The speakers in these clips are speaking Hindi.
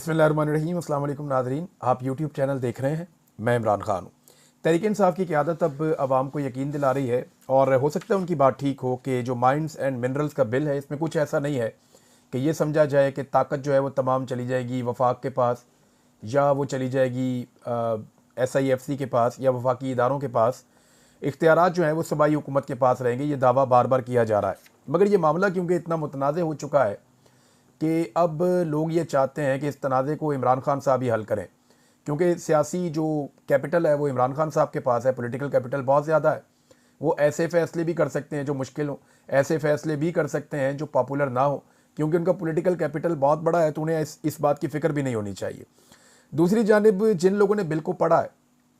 बिस्मिल्लाहिर्रहमानिर्रहीम। अस्सलाम वालेकुम नाज़रीन, आप यूट्यूब चैनल देख रहे हैं। मैं इमरान खान हूँ। तहरीक इंसाफ की क़यादत अब आवाम को यकीन दिला रही है और हो सकता है उनकी बात ठीक हो कि जो माइंस एंड मिनरल्स का बिल है इसमें कुछ ऐसा नहीं है कि ये समझा जाए कि ताकत जो है वो तमाम चली जाएगी वफाक के पास या वो चली जाएगी SIFC के पास या वफाकी इदारों के पास। इख्तियारात जो हैं वो सूबाई हुकूमत के पास रहेंगे। ये दावा बार बार किया जा रहा है, मगर ये मामला क्योंकि इतना मुतनाज़ हो चुका है कि अब लोग ये चाहते हैं कि इस तनाज़े को इमरान खान साहब ही हल करें, क्योंकि सियासी जो कैपिटल है वो इमरान खान साहब के पास है। पॉलिटिकल कैपिटल बहुत ज़्यादा है। वो ऐसे फ़ैसले भी कर सकते हैं जो मुश्किल हों, ऐसे फ़ैसले भी कर सकते हैं जो पॉपुलर ना हो, क्योंकि उनका पॉलिटिकल कैपिटल बहुत बड़ा है। तो उन्हें इस बात की फ़िक्र भी नहीं होनी चाहिए। दूसरी जानिब जिन लोगों ने बिल को पढ़ा है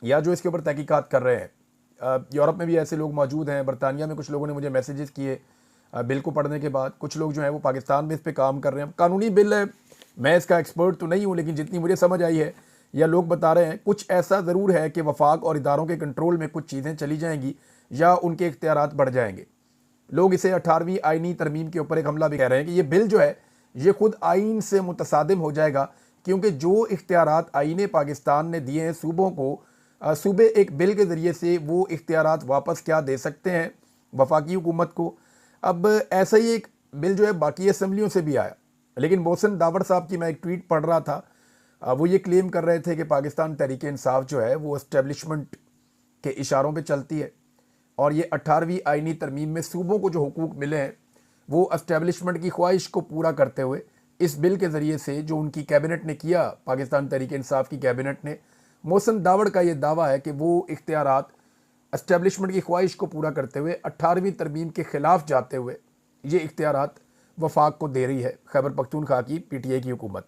या जो इसके ऊपर तहकीकात कर रहे हैं, यूरोप में भी ऐसे लोग मौजूद हैं। बरतानिया में कुछ लोगों ने मुझे मैसेजेस किए बिल को पढ़ने के बाद। कुछ लोग जो हैं वो पाकिस्तान में इस पर काम कर रहे हैं। कानूनी बिल है, मैं इसका एक्सपर्ट तो नहीं हूँ, लेकिन जितनी मुझे समझ आई है या लोग बता रहे हैं, कुछ ऐसा ज़रूर है कि वफाक और इदारों के कंट्रोल में कुछ चीज़ें चली जाएंगी या उनके इख्तियारात बढ़ जाएंगे। लोग इसे 18वीं आइनी तरमीम के ऊपर एक हमला भी कह रहे हैं कि ये बिल जो है ये खुद आइन से मुतसादिम हो जाएगा, क्योंकि जो इख्तियारात आइन पाकिस्तान ने दिए हैं सूबों को, सूबे एक बिल के ज़रिए से वो इख्तियारात वापस क्या दे सकते हैं वफाकी हुकूमत को। अब ऐसा ही एक बिल जो है बाकी असम्बलियों से भी आया, लेकिन मोहसिन दावड़ साहब की मैं एक ट्वीट पढ़ रहा था। वो ये क्लेम कर रहे थे कि पाकिस्तान तहरीक इंसाफ जो है वो एस्टेब्लिशमेंट के इशारों पे चलती है और ये 18वीं आइनी तरमीम में सूबों को जो हुकूक मिले हैं वो एस्टेब्लिशमेंट की ख्वाहिश को पूरा करते हुए इस बिल के ज़रिए से जो उनकी कैबिनेट ने किया, पाकिस्तान तहरीक इंसाफ की कैबिनेट ने, मोहसिन दावड़ का ये दावा है कि वो इख्तियारात एस्टेब्लिशमेंट की ख्वाहिश को पूरा करते हुए 18वीं तरमीम के ख़िलाफ़ जाते हुए ये इख्तियारात वफाक को दे रही है खैबर पख्तूनख्वा की PTI की हुकूमत।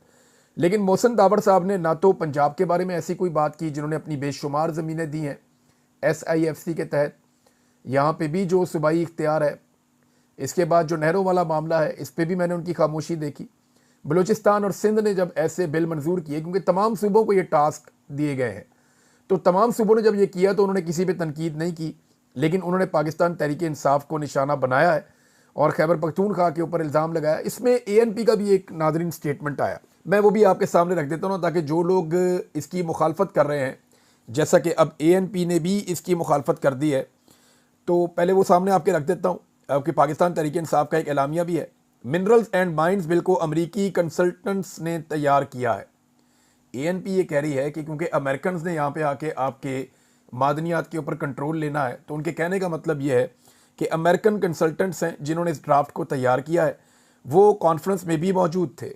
लेकिन मोहसिन दावड़ साहब ने ना तो पंजाब के बारे में ऐसी कोई बात की, जिन्होंने अपनी बेशुमार ज़मीनें दी हैं SIFC के तहत, यहाँ पे भी जो सूबाई इख्तियार है। इसके बाद जो नहरों वाला मामला है इस पर भी मैंने उनकी खामोशी देखी। बलूचिस्तान और सिंध ने जब ऐसे बिल मंजूर किए, क्योंकि तमाम सूबों को ये टास्क दिए गए हैं, तो तमाम सूबों ने जब ये किया तो उन्होंने किसी पे तनकीद नहीं की, लेकिन उन्होंने पाकिस्तान तहरीक इंसाफ को निशाना बनाया है और खैबर पख्तूनख्वा के ऊपर इल्ज़ाम लगाया। इसमें ANP का भी एक नाज़रीन स्टेटमेंट आया, मैं वो भी आपके सामने रख देता हूँ ताकि जो लोग इसकी मुखालफत कर रहे हैं, जैसा कि अब ANP ने भी इसकी मुखालफत कर दी है, तो पहले वो सामने आपके रख देता हूँ। आपके पाकिस्तान तहरीक इंसाफ का एक एलामिया भी है। मिनरल्स एंड माइंस बिल को अमरीकी कंसल्टेंट्स ने तैयार किया है। ANP ये कह रही है कि क्योंकि अमेरिकन ने यहाँ पे आके आपके मादनियात के ऊपर कंट्रोल लेना है, तो उनके कहने का मतलब ये है कि अमेरिकन कंसल्टेंट्स हैं जिन्होंने इस ड्राफ्ट को तैयार किया है, वो कॉन्फ्रेंस में भी मौजूद थे।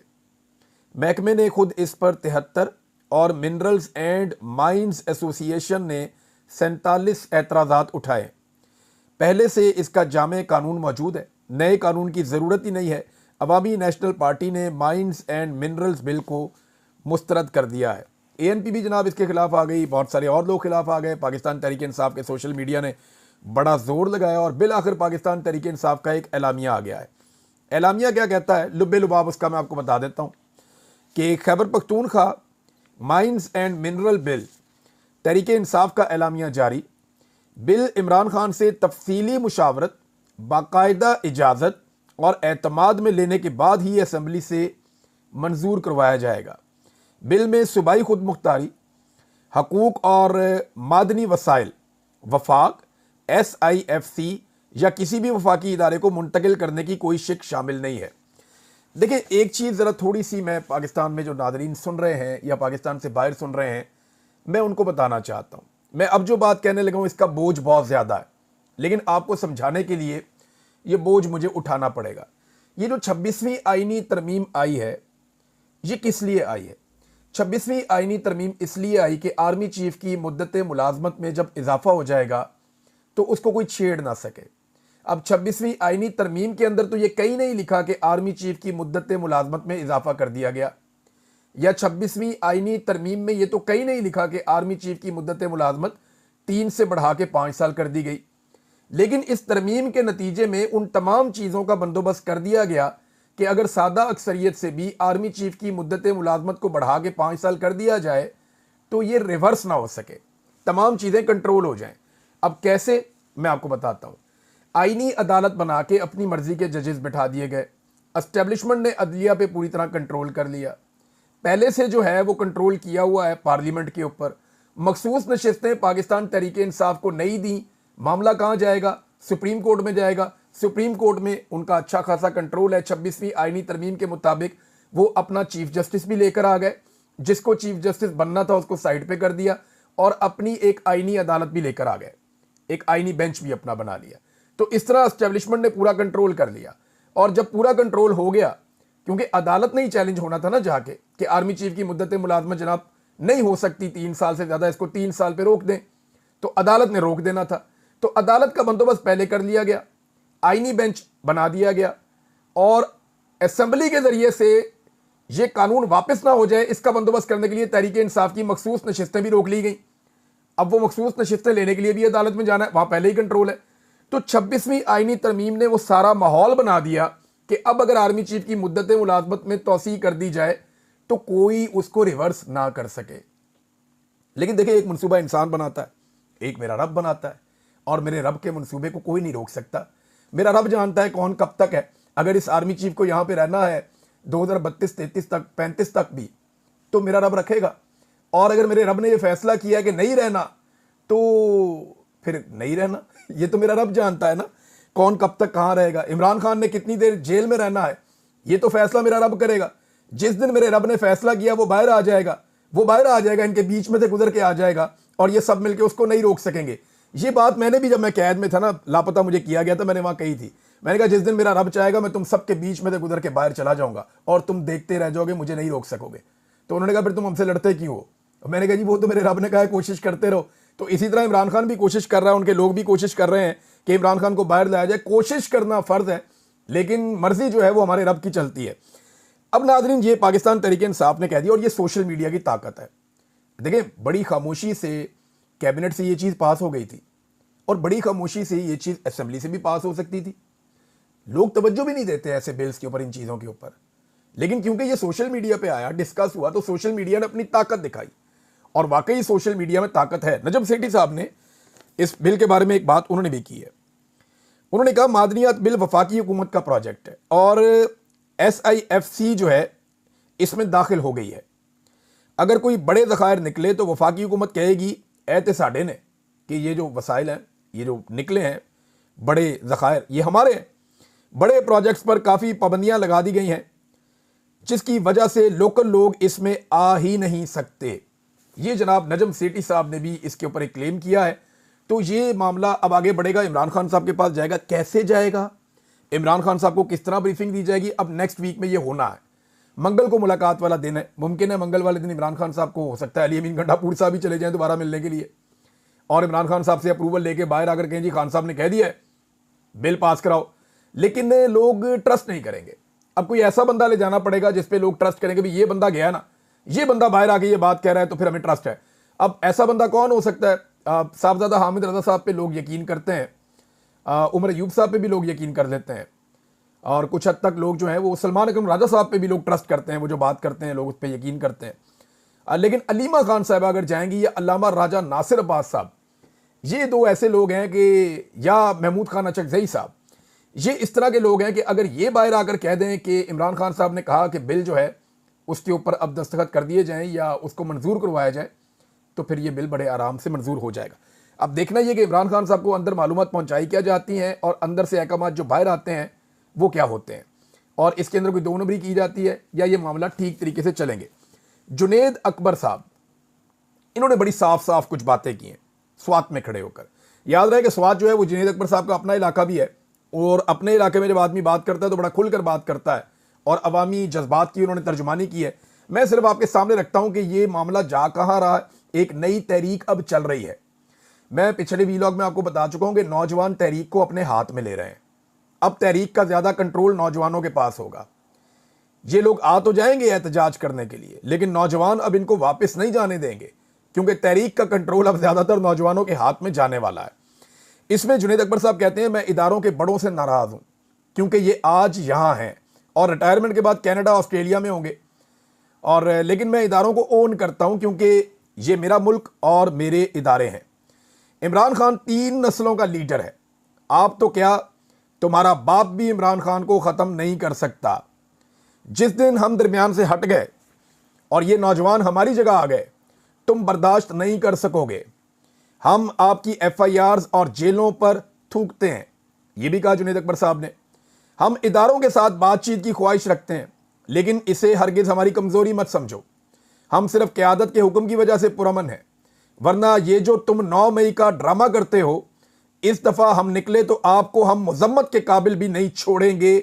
महकमे ने खुद इस पर 73 और मिनरल्स एंड माइंस एसोसिएशन ने 47 एतराज़ात उठाए। पहले से इसका जामे कानून मौजूद है, नए कानून की ज़रूरत ही नहीं है। अवामी नेशनल पार्टी ने माइंस एंड मिनरल्स बिल को मुस्तरद कर दिया है। ANP भी जनाब इसके खिलाफ आ गई, बहुत सारे और लोग खिलाफ आ गए। पाकिस्तान तहरीक इंसाफ के सोशल मीडिया ने बड़ा जोर लगाया और बिल आखिर पाकिस्तान तहरीक इंसाफ का एक एलामिया आ गया है। एलामिया क्या कहता है, लुब्बे लुबाब उसका मैं आपको बता देता हूँ कि Khyber Pakhtunkhwa mines and mineral bill Tehreek Insaf का एलामिया जारी। बिल इमरान खान से तफसीली मुशावरत, बाकायदा इजाज़त और एतमाद में लेने के बाद ही असम्बली से मंजूर करवाया जाएगा। बिल में सूबाई खुद मुख्तारी, हकूक और मादनी वसाइल वफाक, SIFC या किसी भी वफाकी इदारे को मुंतकिल करने की कोई शिक शामिल नहीं है। देखिए एक चीज़ ज़रा थोड़ी सी मैं पाकिस्तान में जो नाज़रीन सुन रहे हैं या पाकिस्तान से बाहर सुन रहे हैं, मैं उनको बताना चाहता हूँ। मैं अब जो बात कहने लगा हूँ इसका बोझ बहुत ज़्यादा है, लेकिन आपको समझाने के लिए ये बोझ मुझे उठाना पड़ेगा। ये जो 26वीं आइनी तरमीम आई है, ये किस लिए आई है? 26वीं आइनी तरमीम इसलिए आई कि आर्मी चीफ की मुद्दत मुलाजमत में जब इजाफा हो जाएगा तो उसको कोई छेड़ ना सके। अब 26वीं आइनी तरमीम के अंदर तो ये कहीं नहीं लिखा कि आर्मी चीफ की मुद्दत मुलाजमत में इजाफा कर दिया गया, या 26वीं आइनी तरमीम में ये तो कहीं नहीं लिखा कि आर्मी चीफ की मुद्दत मुलाजमत 3 से बढ़ा के 5 साल कर दी गई। लेकिन इस तरमीम के नतीजे में उन तमाम चीज़ों का बंदोबस्त कर दिया गया कि अगर सादा अक्सरियत से भी आर्मी चीफ की मुद्दत मुलाजमत को बढ़ा के 5 साल कर दिया जाए तो ये रिवर्स ना हो सके, तमाम चीज़ें कंट्रोल हो जाएं। अब कैसे, मैं आपको बताता हूँ। आईनी अदालत बना के अपनी मर्जी के जजेस बिठा दिए गए। एस्टेब्लिशमेंट ने अदलिया पे पूरी तरह कंट्रोल कर लिया। पहले से जो है वो कंट्रोल किया हुआ है पार्लियामेंट के ऊपर। मखसूस नशिस्तें पाकिस्तान तहरीक इंसाफ को नहीं दी, मामला कहाँ जाएगा? सुप्रीम कोर्ट में जाएगा। सुप्रीम कोर्ट में उनका अच्छा खासा कंट्रोल है। 26वीं आईनी तरमीम के मुताबिक वो अपना चीफ जस्टिस भी लेकर आ गए, जिसको चीफ जस्टिस बनना था उसको साइड पे कर दिया, और अपनी एक आईनी अदालत भी लेकर आ गए, एक आईनी बेंच भी अपना बना लिया। तो इस तरह एस्टेब्लिशमेंट ने पूरा कंट्रोल कर लिया। और जब पूरा कंट्रोल हो गया, क्योंकि अदालत ने ही चैलेंज होना था ना जाके कि आर्मी चीफ की मुद्दत मुलाजमत जनाब नहीं हो सकती 3 साल से ज्यादा, इसको 3 साल पे रोक दें, तो अदालत ने रोक देना था। तो अदालत का बंदोबस्त पहले कर लिया गया, आईनी बेंच बना दिया गया, और असेंबली के जरिए से ये कानून वापस ना हो जाए इसका बंदोबस्त करने के लिए तहरीक इंसाफ की मखसूस नशिस्तें भी रोक ली गई। अब वो मखसूस नशिस्तें लेने के लिए भी अदालत में जाना है, वहां पहले ही कंट्रोल है। तो 26वीं आईनी तरमीम ने वो सारा माहौल बना दिया कि अब अगर आर्मी चीफ की मुद्दत मुलाजमत में तोसी कर दी जाए तो कोई उसको रिवर्स ना कर सके। लेकिन देखिए, एक मनसूबा इंसान बनाता है, एक मेरा रब बनाता है, और मेरे रब के मनसूबे को कोई नहीं रोक सकता। मेरा रब जानता है कौन कब तक है। अगर इस आर्मी चीफ को यहां पे रहना है 2032, 33 तक, 35 तक भी, तो मेरा रब रखेगा। और अगर मेरे रब ने यह फैसला किया कि नहीं रहना, तो फिर नहीं रहना। ये तो मेरा रब जानता है ना कौन कब तक कहां रहेगा। इमरान खान ने कितनी देर जेल में रहना है, ये तो फैसला मेरा रब करेगा। जिस दिन मेरे रब ने फैसला किया वो बाहर आ जाएगा, वो बाहर आ जाएगा, इनके बीच में से गुजर के आ जाएगा, और ये सब मिलके उसको नहीं रोक सकेंगे। ये बात मैंने भी, जब मैं कैद में था ना, लापता मुझे किया गया था, मैंने वहां कही थी। मैंने कहा जिस दिन मेरा रब चाहेगा मैं तुम सबके बीच में से गुजर के बाहर चला जाऊंगा और तुम देखते रह जाओगे, मुझे नहीं रोक सकोगे। तो उन्होंने कहा फिर तुम हमसे लड़ते क्यों हो? मैंने कहा जी वो तो मेरे रब ने कहा है कोशिश करते रहो। तो इसी तरह इमरान खान भी कोशिश कर रहा है, उनके लोग भी कोशिश कर रहे हैं कि इमरान खान को बाहर लाया जाए। कोशिश करना फर्ज है, लेकिन मर्जी जो है वो हमारे रब की चलती है। अब नाज़रीन, ये पाकिस्तान तहरीक इंसाफ ने कह दिया, और ये सोशल मीडिया की ताकत है। देखिए, बड़ी खामोशी से कैबिनेट से ये चीज़ पास हो गई थी, और बड़ी खामोशी से ये चीज़ असेंबली से भी पास हो सकती थी। लोग तवज्जो भी नहीं देते ऐसे बिल्स के ऊपर, इन चीज़ों के ऊपर। लेकिन क्योंकि ये सोशल मीडिया पे आया, डिस्कस हुआ, तो सोशल मीडिया ने अपनी ताकत दिखाई, और वाकई सोशल मीडिया में ताकत है। नजम सेठी साहब ने इस बिल के बारे में एक बात उन्होंने भी की है। उन्होंने कहा मादनियात बिल वफाकी हुकूमत का प्रोजेक्ट है, और SIFC जो है इसमें दाखिल हो गई है। अगर कोई बड़े ज़खायर निकले तो वफाकी हुकूमत कहेगी ऐते साढ़े ने कि ये जो वसाइल हैं, ये जो निकले हैं बड़े ज़खायर, ये हमारे हैं। बड़े प्रोजेक्ट्स पर काफ़ी पाबंदियां लगा दी गई हैं, जिसकी वजह से लोकल लोग इसमें आ ही नहीं सकते। ये जनाब नजम सेठी साहब ने भी इसके ऊपर एक क्लेम किया है। तो ये मामला अब आगे बढ़ेगा, इमरान खान साहब के पास जाएगा। कैसे जाएगा, इमरान खान साहब को किस तरह ब्रीफिंग दी जाएगी, अब नेक्स्ट वीक में ये होना है। मंगल को मुलाकात वाला दिन है, मुमकिन है मंगल वाले दिन इमरान खान साहब को, हो सकता है अली अमीन गंडापुर साहब भी चले जाएं दोबारा मिलने के लिए, और इमरान खान साहब से अप्रूवल लेके बाहर आकर कहें जी खान साहब ने कह दिया है बिल पास कराओ। लेकिन लोग ट्रस्ट नहीं करेंगे। अब कोई ऐसा बंदा ले जाना पड़ेगा जिसपे लोग ट्रस्ट करेंगे, भाई ये बंदा गया ना, ये बंदा बाहर आके ये बात कह रहा है तो फिर हमें ट्रस्ट है। अब ऐसा बंदा कौन हो सकता है? साहबजादा हामिद रजा साहब पे लोग यकीन करते हैं, उमर अयूब साहब पे भी लोग यकीन कर लेते हैं, और कुछ हद तक लोग जो हैं वो सलमान अकरम राजा साहब पे भी लोग ट्रस्ट करते हैं, वो जो बात करते हैं लोग उस पर यकीन करते हैं। लेकिन अलीमा खान साहब अगर जाएंगी, या अल्लामा राजा नासिर अब्बास साहब, ये दो ऐसे लोग हैं कि, या महमूद खान अचकजई साहब, ये इस तरह के लोग हैं कि अगर ये बाहर आकर कह दें कि इमरान खान साहब ने कहा कि बिल जो है उसके ऊपर अब दस्तखत कर दिए जाएं या उसको मंजूर करवाया जाए, तो फिर ये बिल बड़े आराम से मंजूर हो जाएगा। अब देखना ये कि इमरान खान साहब को अंदर मालूमात पहुंचाई क्या जाती हैं, और अंदर से अहकामात जो बाहर आते हैं वो क्या होते हैं, और इसके अंदर कोई दो नंबरी की जाती है, या ये मामला ठीक तरीके से चलेंगे। जुनेद अकबर साहब, इन्होंने बड़ी साफ साफ कुछ बातें की हैं स्वात में खड़े होकर। याद रहे कि स्वात जो है वो जुनेद अकबर साहब का अपना इलाका भी है, और अपने इलाके में जब आदमी बात करता है तो बड़ा खुलकर बात करता है, और अवामी जज्बात की उन्होंने तर्जुमानी की है। मैं सिर्फ आपके सामने रखता हूं कि ये मामला जा कहां रहा है। एक नई तहरीक अब चल रही है। मैं पिछले वीलॉग में आपको बता चुका हूं कि नौजवान तहरीक को अपने हाथ में ले रहे हैं। अब तहरीक का ज्यादा कंट्रोल नौजवानों के पास होगा। ये लोग आ तो जाएंगे एहतजाज करने के लिए, लेकिन नौजवान अब इनको वापस नहीं जाने देंगे, क्योंकि तहरीक का कंट्रोल अब ज्यादातर नौजवानों के हाथ में जाने वाला है। इसमें जुनेद अकबर साहब कहते हैं मैं इदारों के बड़ों से नाराज हूं, क्योंकि ये आज यहां हैं और रिटायरमेंट के बाद कनाडा ऑस्ट्रेलिया में होंगे, और लेकिन मैं इदारों को ओन करता हूं क्योंकि ये मेरा मुल्क और मेरे इदारे हैं। इमरान खान 3 नस्लों का लीडर है। आप तो क्या, तुम्हारा बाप भी इमरान खान को ख़त्म नहीं कर सकता। जिस दिन हम दरमियान से हट गए और ये नौजवान हमारी जगह आ गए, तुम बर्दाश्त नहीं कर सकोगे। हम आपकी FIRs और जेलों पर थूकते हैं, ये भी कहा जुनैद अकबर साहब ने। हम इदारों के साथ बातचीत की ख्वाहिश रखते हैं, लेकिन इसे हरगिज हमारी कमजोरी मत समझो। हम सिर्फ क़यादत के हुक्म की वजह से पुरअमन है, वरना ये जो तुम 9 मई का ड्रामा करते हो, इस दफा हम निकले तो आपको हम मुजम्मत के काबिल भी नहीं छोड़ेंगे।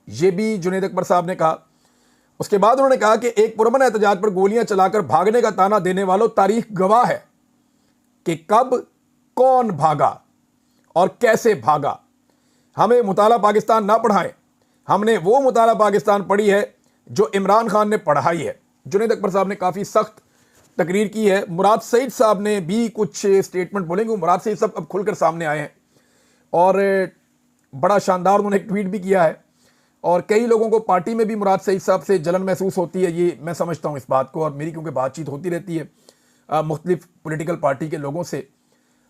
ये भी जुनैद अकबर साहब ने कहा। उसके बाद उन्होंने कहा कि एक पुरअमन एहतजाज पर गोलियां चलाकर भागने का ताना देने वालों, तारीख गवाह है कि कब कौन भागा और कैसे भागा। हमें मुताला पाकिस्तान ना पढ़ाएं, हमने वो मुताला पाकिस्तान पढ़ी है जो इमरान खान ने पढ़ाई है। जुनैद अकबर साहब ने काफ़ी सख्त तकरीर की है। मुराद सईद साहब ने भी कुछ स्टेटमेंट बोलेंगे। मुराद सईद साहब अब खुलकर सामने आए हैं और बड़ा शानदार उन्होंने एक ट्वीट भी किया है। और कई लोगों को पार्टी में भी मुराद सईद साहब से जलन महसूस होती है, ये मैं समझता हूँ इस बात को। और मेरी क्योंकि बातचीत होती रहती है मुख्तलिफ पॉलिटिकल पार्टी के लोगों से,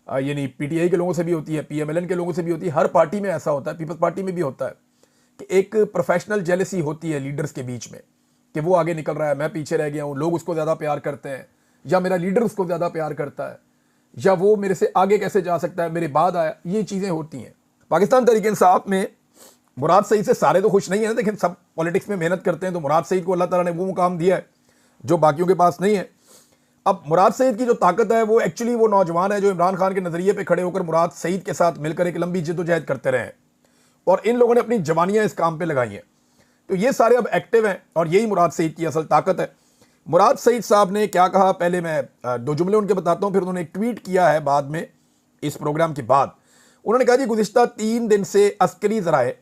यानी PTI के लोगों से भी होती है, PMLN के लोगों से भी होती है। हर पार्टी में ऐसा होता है, पीपल्स पार्टी में भी होता है कि एक प्रोफेशनल जेलसी होती है लीडर्स के बीच में कि वो आगे निकल रहा है, मैं पीछे रह गया हूँ, लोग उसको ज़्यादा प्यार करते हैं, या मेरा लीडर उसको ज़्यादा प्यार करता है, या वो मेरे से आगे कैसे जा सकता है, मेरे बाद आया। ये चीज़ें होती हैं। पाकिस्तान तहरीक-ए-इंसाफ में मुराद सईद से सारे तो खुश नहीं है, लेकिन सब पॉलिटिक्स में मेहनत करते हैं, तो मुराद सईद को अल्लाह ताला ने वो मुकाम दिया है जो बाकियों के पास नहीं है। अब मुराद सईद की जो ताकत है वो एक्चुअली वो नौजवान है जो इमरान खान के नज़रिए पे खड़े होकर मुराद सईद के साथ मिलकर एक लंबी जद्दोजहद करते रहे हैं, और इन लोगों ने अपनी जवानियां इस काम पे लगाई हैं। तो ये सारे अब एक्टिव हैं और यही मुराद सईद की असल ताकत है। मुराद सईद साहब ने क्या कहा, पहले मैं 2 जुमले उनके बताता हूँ, फिर उन्होंने एक ट्वीट किया है बाद में इस प्रोग्राम के बाद। उन्होंने कहा जी, गुज़िश्ता 3 दिन से अस्करी ज़राए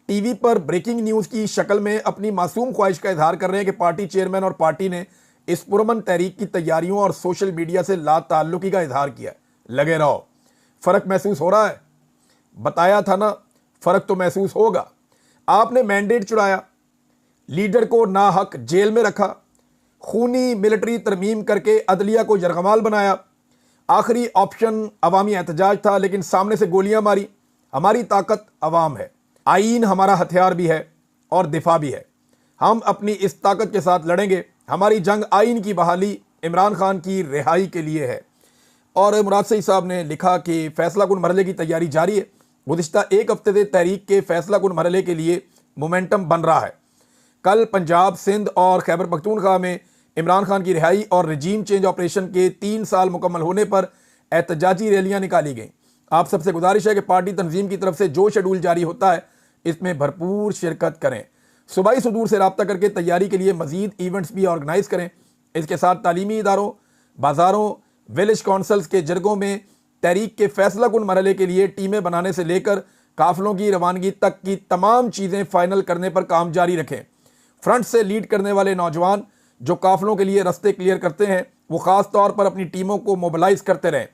TV पर ब्रेकिंग न्यूज़ की शक्ल में अपनी मासूम ख्वाहिश का इजहार कर रहे हैं कि पार्टी चेयरमैन और पार्टी ने इस पुरअमन तहरीक की तैयारियों और सोशल मीडिया से लाताल्लुकी का इजहार किया है। लगे रहो, फ़र्क महसूस हो रहा है, बताया था ना, फ़र्क तो महसूस होगा। आपने मैंडेट चुराया, लीडर को नाहक जेल में रखा, खूनी मिलिट्री तरमीम करके अदलिया को यरगमाल बनाया। आखिरी ऑप्शन अवामी एहतजाज था, लेकिन सामने से गोलियां मारी। हमारी ताकत अवाम है, आईन हमारा हथियार भी है और दिफा भी है। हम अपनी इस ताकत के साथ लड़ेंगे। हमारी जंग आईन की बहाली, इमरान खान की रिहाई के लिए है। और मुराद सईद साहब ने लिखा कि फैसला कुन मरहले की तैयारी जारी है। गुज़िश्ता 1 हफ्ते से तहरीक के फैसला कुन मरहले के लिए मोमेंटम बन रहा है। कल पंजाब, सिंध और खैबर पख्तूनख्वा में इमरान खान की रिहाई और रजीम चेंज ऑपरेशन के 3 साल मुकम्मल होने पर एहतजाजी रैलियां निकाली गईं। आप सबसे गुजारिश है कि पार्टी तंजीम की तरफ से जो शेड्यूल जारी होता है इसमें भरपूर शिरकत करें। सूबाई सुदूर से रब्ता करके तैयारी के लिए मजीद इवेंट्स भी ऑर्गेनाइज करें। इसके साथ तालीमी इदारों, बाज़ारों, विलेज काउंसिल्स के जरगों में तहरीक के फैसला कुन मरहले के लिए टीमें बनाने से लेकर काफिलों की रवानगी तक की तमाम चीज़ें फाइनल करने पर काम जारी रखें। फ्रंट से लीड करने वाले नौजवान जो काफिलों के लिए रास्ते क्लियर करते हैं, वो ख़ास तौर पर अपनी टीमों को मोबिलाइज करते रहें।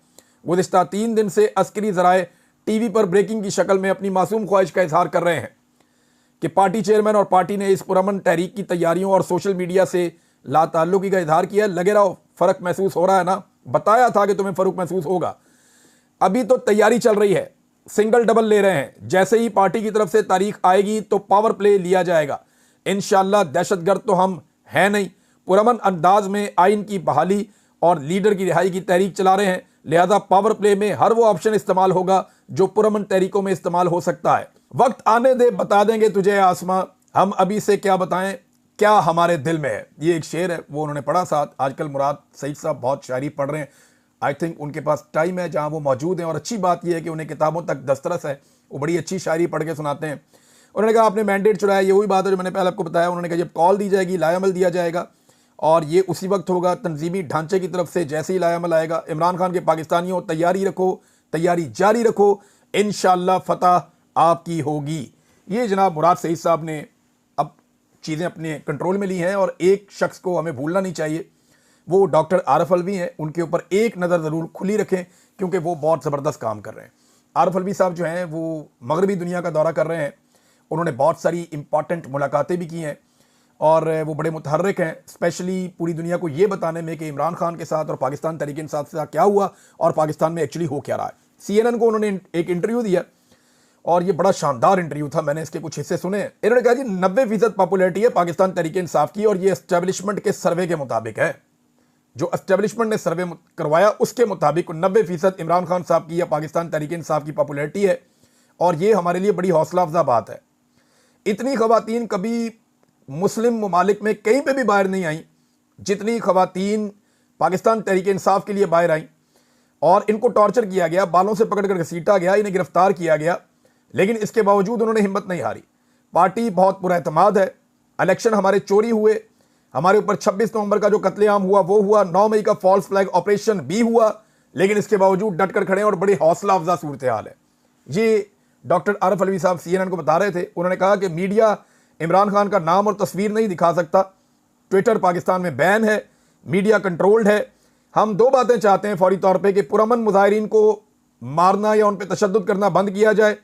गुज़िश्ता 3 दिन से अस्करी ज़राए TV पर ब्रेकिंग की शक्ल में अपनी मासूम ख्वाहिश का इजहार कर रहे हैं कि पार्टी चेयरमैन और पार्टी ने इस पुरअमन तहरीक की तैयारियों और सोशल मीडिया से लाताल्लुकी का इजहार किया। लगे रहो, फ़र्क महसूस हो रहा है ना, बताया था कि तुम्हें फ़र्क महसूस होगा। अभी तो तैयारी चल रही है, सिंगल डबल ले रहे हैं। जैसे ही पार्टी की तरफ से तारीख आएगी तो पावर प्ले लिया जाएगा। इंशाअल्लाह दहशतगर्द तो हम हैं नहीं। पुरअमन अंदाज में आइन की बहाली और लीडर की रिहाई की तहरीक चला रहे हैं, लिहाजा पावर प्ले में हर वो ऑप्शन इस्तेमाल होगा जो पुरअमन तहरीकों में इस्तेमाल हो सकता है। वक्त आने दे, बता देंगे तुझे आसमां, हम अभी से क्या बताएं क्या हमारे दिल में है। ये एक शेर है, वो उन्होंने पढ़ा साथ। आजकल मुराद सईद साहब बहुत शायरी पढ़ रहे हैं। आई थिंक उनके पास टाइम है जहाँ वो मौजूद हैं, और अच्छी बात यह है कि उन्हें किताबों तक दस्तरस है, वो बड़ी अच्छी शायरी पढ़ के सुनाते हैं। उन्होंने कहा आपने मैंडेट चुराया, ये वही बात है जो मैंने पहले आपको बताया। उन्होंने कहा जब कॉल दी जाएगी लायामल दिया जाएगा, और ये उसी वक्त होगा तंजीमी ढांचे की तरफ से जैसे ही लायामल आएगा। इमरान खान के पाकिस्तानियों, तैयारी रखो, तैयारी जारी रखो, इंशाअल्लाह फतह आपकी होगी। ये जनाब मुराद सईद साहब ने अब चीज़ें अपने कंट्रोल में ली हैं, और एक शख्स को हमें भूलना नहीं चाहिए, वो डॉक्टर आरिफ अलवी हैं। उनके ऊपर एक नज़र ज़रूर खुली रखें क्योंकि वो बहुत ज़बरदस्त काम कर रहे हैं। आरिफ अलवी साहब जो हैं वो मगरबी दुनिया का दौरा कर रहे हैं। उन्होंने बहुत सारी इंपॉर्टेंट मुलाकातें भी की हैं, और वो बड़े मुतहर्रिक हैं, स्पेशली पूरी दुनिया को ये बताने में कि इमरान खान के साथ और पाकिस्तान तहरीक-ए-इंसाफ के साथ क्या हुआ और पाकिस्तान में एक्चुअली हो क्या रहा है। CNN को उन्होंने एक इंटरव्यू दिया। और ये बड़ा शानदार इंटरव्यू था, मैंने इसके कुछ हिस्से सुने। इन्होंने कहा जी 90% पॉपुलैरिटी है पाकिस्तान तहरीक इंसाफ की, और ये एस्टेब्लिशमेंट के सर्वे के मुताबिक है। जो एस्टेब्लिशमेंट ने सर्वे करवाया उसके मुताबिक 90% इमरान खान साहब की या पाकिस्तान तहरीक इंसाफ की पॉपुलैरिटी है, और ये हमारे लिए बड़ी हौसला अफजा बात है। इतनी खवातीन कभी मुस्लिम ममालिक में कहीं पे भी बाहर नहीं आई जितनी खवातीन पाकिस्तान तहरीक इंसाफ के लिए बाहर आई, और इनको टॉर्चर किया गया, बालों से पकड़ कर घसीटा गया, इन्हें गिरफ्तार किया गया, लेकिन इसके बावजूद उन्होंने हिम्मत नहीं हारी। पार्टी बहुत पुरएतमाद है। इलेक्शन हमारे चोरी हुए, हमारे ऊपर 26 नवंबर का जो कत्लेआम हुआ वो हुआ, 9 मई का फॉल्स फ्लैग ऑपरेशन भी हुआ, लेकिन इसके बावजूद डट कर खड़े हैं और बड़ी हौसला अफजा सूरत हाल है। ये डॉक्टर आरिफ अलवी साहब CNN को बता रहे थे। उन्होंने कहा कि मीडिया इमरान खान का नाम और तस्वीर नहीं दिखा सकता, ट्विटर पाकिस्तान में बैन है, मीडिया कंट्रोल्ड है। हम दो बातें चाहते हैं फौरी तौर पे कि पुरअमन मुजाहिरीन को मारना या उन पर तशद्दुद करना बंद किया जाए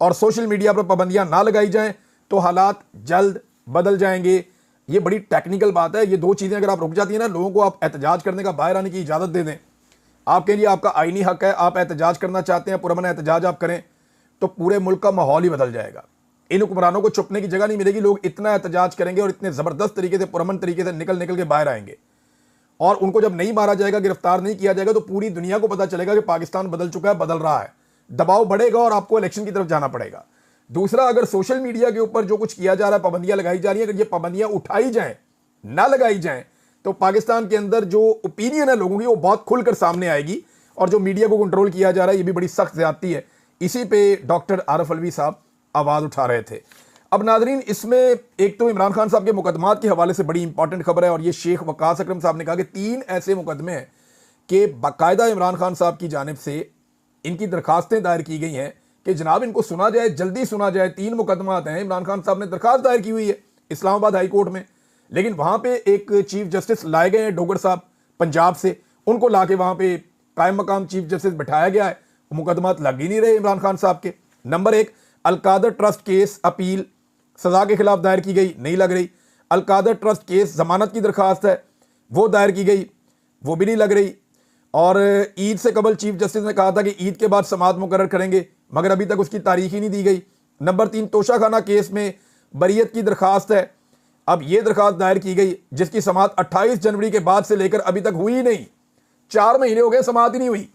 और सोशल मीडिया पर पाबंदियां ना लगाई जाएं, तो हालात जल्द बदल जाएंगे। ये बड़ी टेक्निकल बात है। ये दो चीज़ें अगर आप रुक जाती हैं ना, लोगों को आप एहतजाज करने का, बाहर आने की इजाज़त दे दें, आपके लिए आपका आईनी हक है, आप एहतजाज करना चाहते हैं, पुरअमन एहतजाज आप करें, तो पूरे मुल्क का माहौल ही बदल जाएगा। इन हुक्मरानों को छुपने की जगह नहीं मिलेगी। लोग इतना एहतजाज करेंगे और इतने ज़बरदस्त तरीके से, पुरअमन तरीके से निकल के बाहर आएंगे, और उनको जब नहीं मारा जाएगा, गिरफ्तार नहीं किया जाएगा, तो पूरी दुनिया को पता चलेगा कि पाकिस्तान बदल चुका है, बदल रहा है। दबाव बढ़ेगा और आपको इलेक्शन की तरफ जाना पड़ेगा। दूसरा, अगर सोशल मीडिया के ऊपर जो कुछ किया जा रहा है, पाबंदियां लगाई जा रही हैं, अगर ये पाबंदियां उठाई जाएं, ना लगाई जाएं, तो पाकिस्तान के अंदर जो ओपिनियन है लोगों की वो बहुत खुलकर सामने आएगी, और जो मीडिया को कंट्रोल किया जा रहा है ये भी बड़ी सख्त ज्यादती है। इसी पे डॉक्टर आरिफ अलवी साहब आवाज़ उठा रहे थे। अब नाजरीन, इसमें एक तो इमरान खान साहब के मुकदमात के हवाले से बड़ी इंपॉर्टेंट खबर है, और ये शेख वकास अकरम साहब ने कहा कि 3 ऐसे मुकदमे हैं कि बाकायदा इमरान खान साहब की जानिब से इनकी दरखास्तें दायर की गई हैं कि जनाब इनको सुना जाए, जल्दी सुना जाए। 3 मुकदमात हैं, इमरान खान साहब ने दरखास्त दायर की हुई है इस्लामाबाद हाई कोर्ट में, लेकिन वहाँ पे एक चीफ जस्टिस लाए गए हैं डोगर साहब पंजाब से, उनको ला के वहाँ पे कायम मकाम चीफ जस्टिस बैठाया गया है। मुकदमात लग ही नहीं रहे इमरान खान साहब के। Number 1, Al-Qadir trust case appeal सजा के खिलाफ दायर की गई, नहीं लग रही। अलकादर ट्रस्ट केस जमानत की दरखास्त है, वो दायर की गई, वो भी नहीं लग रही। और ईद से कबल चीफ जस्टिस ने कहा था कि ईद के बाद समाअत मुकर्रर करेंगे, मगर अभी तक उसकी तारीख ही नहीं दी गई। नंबर 3, तोशाखाना केस में बरीयत की दरखास्त है। अब ये दरखास्त दायर की गई जिसकी समाअत 28 जनवरी के बाद से लेकर अभी तक हुई ही नहीं, 4 महीने हो गए, समाअत ही नहीं हुई।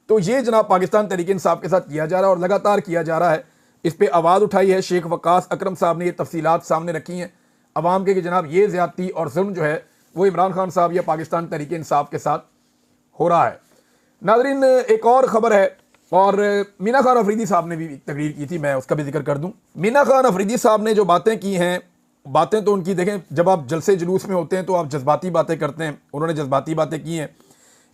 तो ये जनाब पाकिस्तान तहरीक इंसाफ के साथ किया जा रहा है और लगातार किया जा रहा है। इस पर आवाज़ उठाई है शेख वकास अकरम साहब ने, ये तफसीलात सामने रखी हैं अवाम के कि जनाब ये ज़्यादती और जुल्म जो है वो इमरान खान साहब या पाकिस्तान तहरीक इंसाफ के साथ हो रहा है। नाज़रीन, एक और ख़बर है, और मीना खान अफरीदी साहब ने भी तकरीर की थी, मैं उसका भी जिक्र कर दूं। मीना खान अफरीदी साहब ने जो बातें की हैं, बातें तो उनकी देखें, जब आप जलसे जुलूस में होते हैं तो आप जज्बाती बातें करते हैं, उन्होंने जज्बाती बातें की हैं,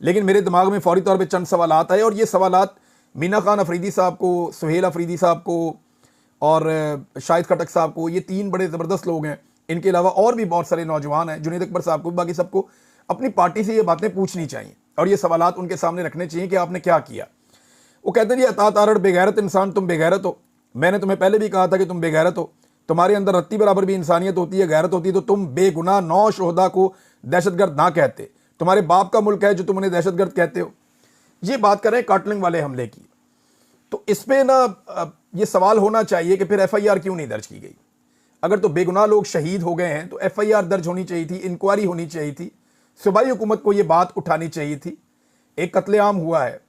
लेकिन मेरे दिमाग में फौरी तौर पे चंद सवालात आए, और ये सवालात मीना खान अफरीदी साहब को, सुहेल अफरीदी साहब को और शाहिद खटक साहब को, ये 3 बड़े ज़बरदस्त लोग हैं। इनके अलावा और भी बहुत सारे नौजवान हैं, जुनैद अकबर साहब को, बाकी सबको अपनी पार्टी से ये बातें पूछनी चाहिए और ये सवालात उनके सामने रखने चाहिए कि आपने क्या किया। वो कहते हैं जी अता तारड़ बेगैरत इंसान, तुम बेगैरत हो। मैंने तुम्हें पहले भी कहा था कि तुम बेगैरत हो, तुम्हारे अंदर रत्ती बराबर भी इंसानियत होती है, गैरत होती है, तो तुम बेगुनाह 9 शोहदा को दहशतगर्द ना कहते। तुम्हारे बाप का मुल्क है जो तुम उन्हें दहशतगर्द कहते हो। ये बात कर रहे हैं काटलिंग वाले हमले की। तो इस पर ना ये सवाल होना चाहिए कि फिर FIR क्यों नहीं दर्ज की गई। अगर तो बेगुनाह लोग शहीद हो गए हैं तो FIR दर्ज होनी चाहिए थी, इंक्वायरी होनी चाहिए थी, सूबाई हुकूमत को ये बात उठानी चाहिए थी। एक कत्लेआम हुआ है,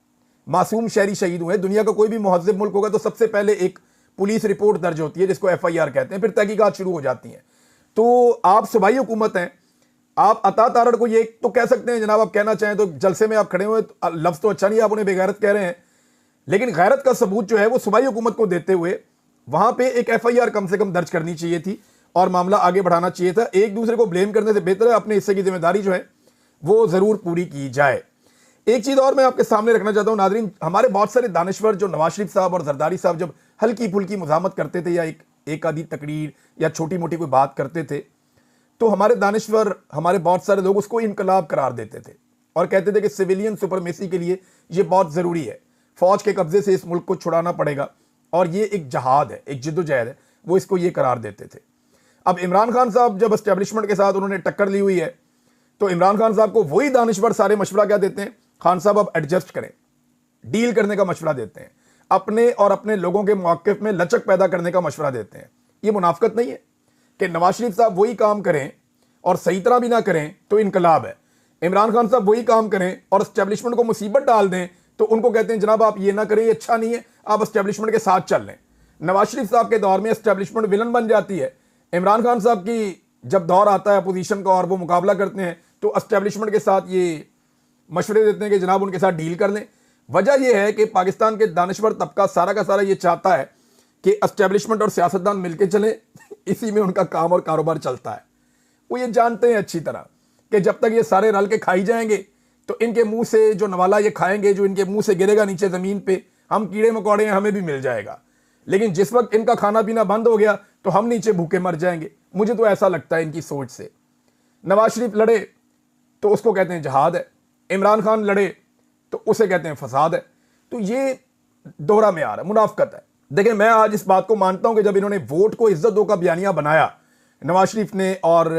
मासूम शहरी शहीद हुए। दुनिया का कोई भी मुहज़्ज़ब मुल्क होगा तो सबसे पहले एक पुलिस रिपोर्ट दर्ज होती है जिसको FIR कहते हैं, फिर तहकीकात शुरू हो जाती हैं। तो आप सूबाई हुकूमत हैं, आप अता तारड़ को ये तो कह सकते हैं जनाब, आप कहना चाहें तो जलसे में आप खड़े हुए, लफ्ज़ तो अच्छा नहीं, आप उन्हें बेगैरत कह रहे हैं, लेकिन गैरत का सबूत जो है वो सूबाई हुकूमत को देते हुए वहां पे एक FIR कम से कम दर्ज करनी चाहिए थी और मामला आगे बढ़ाना चाहिए था। एक दूसरे को ब्लेम करने से बेहतर है अपने हिस्से की जिम्मेदारी जो है वो जरूर पूरी की जाए। एक चीज और मैं आपके सामने रखना चाहता हूं नाजरीन, हमारे बहुत सारे दानिश्वर जो नवाज शरीफ साहब और जरदारी साहब जब हल्की फुल्की मुजामत करते थे या एक आधी तकरीर या छोटी मोटी कोई बात करते थे, तो हमारे दानिश्वर, हमारे बहुत सारे लोग उसको इनकलाब करार देते थे और कहते थे कि सिविलियन सुपरमेसी के लिए ये बहुत जरूरी है, फौज के कब्जे से इस मुल्क को छुड़ाना पड़ेगा और ये एक जहाद है, एक जिद्दोजहद है, वो इसको ये करार देते थे। अब इमरान खान साहब जब एस्टेब्लिशमेंट के साथ उन्होंने टक्कर ली हुई है तो इमरान खान साहब को वही दानिश्वर सारे मशवरा क्या देते हैं, खान साहब अब एडजस्ट करें, डील करने का मशवरा देते हैं। अपने और अपने लोगों के मौक़िफ़ में लचक पैदा करने का मशवरा देते हैं। ये मुनाफ़िक़त नहीं है कि नवाज शरीफ साहब वही काम करें और सही तरह भी ना करें तो इनकलाब है, इमरान खान साहब वही काम करें और एस्टेब्लिशमेंट को मुसीबत डाल दें तो उनको कहते हैं जनाब आप ये ना करें, ये अच्छा नहीं है, आप एस्टेब्लिशमेंट के साथ चल लें। नवाज शरीफ साहब के दौर में एस्टेब्लिशमेंट विलन बन जाती है। इमरान खान साहब की जब दौर आता है अपोजिशन का और वो मुकाबला करते हैं तो एस्टेब्लिशमेंट के साथ ये मशवरे देते हैं कि जनाब उनके साथ डील कर लें। वजह यह है कि पाकिस्तान के दानिश्वर तबका सारा का सारा ये चाहता है कि एस्टेब्लिशमेंट और सियासतदान मिलकर चले, इसी में उनका काम और कारोबार चलता है। वो ये जानते हैं अच्छी तरह कि जब तक ये सारे रल के खाई जाएंगे तो इनके मुंह से जो नवाला ये खाएंगे, जो इनके मुंह से गिरेगा नीचे ज़मीन पे, हम कीड़े मकोड़े हैं, हमें भी मिल जाएगा। लेकिन जिस वक्त इनका खाना पीना बंद हो गया तो हम नीचे भूखे मर जाएंगे। मुझे तो ऐसा लगता है इनकी सोच से। नवाज शरीफ लड़े तो उसको कहते हैं जहाद है, इमरान खान लड़े तो उसे कहते हैं फसाद है। तो ये दोहरा मेयार है, मुनाफकत है। देखिए, मैं आज इस बात को मानता हूं कि जब इन्होंने वोट को इज्जत दो का बयानिया बनाया नवाज शरीफ ने और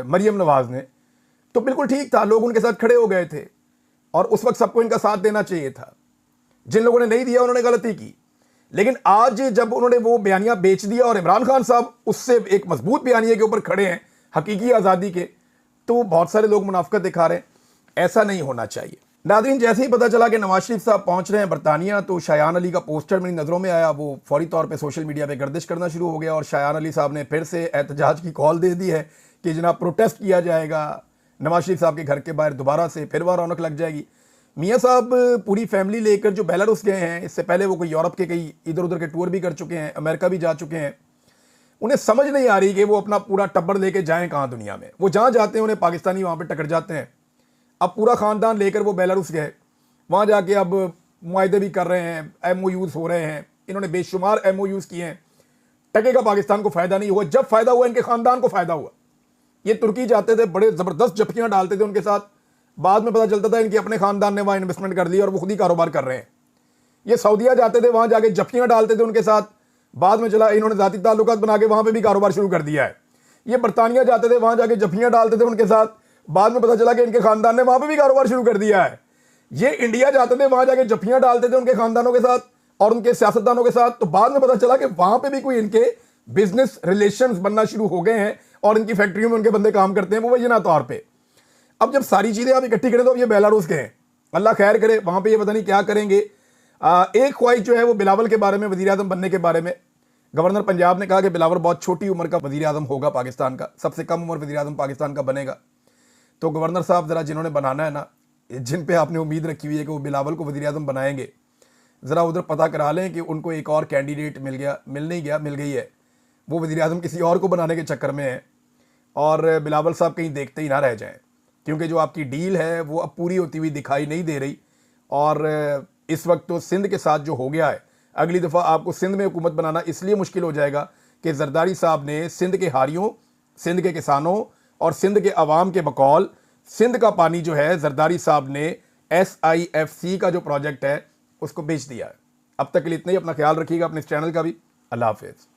मरियम नवाज ने, तो बिल्कुल ठीक था, लोग उनके साथ खड़े हो गए थे और उस वक्त सबको इनका साथ देना चाहिए था। जिन लोगों ने नहीं दिया उन्होंने गलती की। लेकिन आज जब उन्होंने वो बयानिया बेच दिया और इमरान खान साहब उससे एक मजबूत बयानिया के ऊपर खड़े हैं हकीकी आज़ादी के, तो बहुत सारे लोग मुनाफिकत दिखा रहे हैं। ऐसा नहीं होना चाहिए। नाज़रीन, जैसे ही पता चला कि नवाज शरीफ साहब पहुंच रहे हैं बरतानिया, तो शायान अली का पोस्टर मेरी नज़रों में आया। वो फौरी तौर पे सोशल मीडिया पे गर्दिश करना शुरू हो गया और शायान अली साहब ने फिर से एहतजाज की कॉल दे दी है कि जनाब प्रोटेस्ट किया जाएगा नवाज शरीफ साहब के घर के बाहर, दोबारा से फिर वहाँ रौनक लग जाएगी। मियाँ साहब पूरी फैमिली लेकर जो बेलारूस गए हैं, इससे पहले वो कोई यूरोप के कई इधर उधर के टूर भी कर चुके हैं, अमेरिका भी जा चुके हैं। उन्हें समझ नहीं आ रही कि वो अपना पूरा टब्बर लेके जाएं कहाँ दुनिया में। वो जहाँ जाते हैं उन्हें पाकिस्तानी वहाँ पे टकरा जाते हैं। अब पूरा ख़ानदान लेकर वो बेलारूस गए, वहाँ जाके अब मुआहदे भी कर रहे हैं, MOUs हो रहे हैं। इन्होंने बेशुमार MOUs किए हैं। टके का पाकिस्तान को फ़ायदा नहीं हुआ। जब फ़ायदा हुआ इनके ख़ानदान को फ़ायदा हुआ। ये तुर्की जाते थे, बड़े ज़बरदस्त जफ्फियाँ डालते थे उनके साथ, बाद में पता चलता था इनके अपने ख़ानदान ने वहाँ इन्वेस्टमेंट कर ली और वो खुद ही कारोबार कर रहे हैं। ये सऊदीया जाते थे, वहाँ जाके जफ्फियाँ डालते थे उनके साथ, बाद में चला इन्होंने ज़ाती ताल्लुकात बना के वहाँ पे भी कारोबार शुरू कर दिया है। ये बरतानिया जाते थे, वहाँ जाके जफ्फियाँ डालते थे उनके साथ, बाद में पता चला कि इनके ख़ानदान ने वहाँ पे भी कारोबार शुरू कर दिया है। ये इंडिया जाते थे, वहाँ जाके जफ्फियाँ डालते थे उनके ख़ानदानों के साथ और उनके सियासतदानों के साथ, तो बाद में पता चला कि वहाँ पे भी कोई इनके बिजनेस रिलेशंस बनना शुरू हो गए हैं और इनकी फैक्ट्रियों में उनके बंदे काम करते हैं मुबैना तौर पर। अब जब सारी चीज़ें आप इकट्ठी करें तो अब ये बेलारूस के हैं, अल्लाह खैर करे, वहाँ पर ये पता नहीं क्या करेंगे। एक ख्वाहिश जो है वो बिलावल के बारे में, वज़ीर आज़म बनने के बारे में। गवर्नर पंजाब ने कहा कि बिलावल बहुत छोटी उम्र का वज़ीर आज़म होगा पाकिस्तान का, सबसे कम उम्र वज़ीर आज़म पाकिस्तान का बनेगा। तो गवर्नर साहब ज़रा जिन्होंने बनाना है ना, जिन पे आपने उम्मीद रखी हुई है कि वो बिलावल को वज़ीर आज़म बनाएंगे, ज़रा उधर पता करा लें कि उनको एक और कैंडिडेट मिल गया, मिल नहीं गया, मिल गई है। वो वज़ीर आज़म किसी और को बनाने के चक्कर में है और बिलावल साहब कहीं देखते ही ना रह जाएँ, क्योंकि जो आपकी डील है वो अब पूरी होती हुई दिखाई नहीं दे रही। और इस वक्त तो सिंध के साथ जो हो गया है, अगली दफ़ा आपको सिंध में हुकूमत बनाना इसलिए मुश्किल हो जाएगा कि जरदारी साहब ने सिंध के हारियों, सिंध के किसानों और सिंध के अवाम के बकौल सिंध का पानी जो है जरदारी साहब ने SIFC का जो प्रोजेक्ट है उसको बेच दिया है। अब तक के लिए इतना ही। अपना ख्याल रखिएगा, अपने इस चैनल का भी। अल्लाह हाफिज़।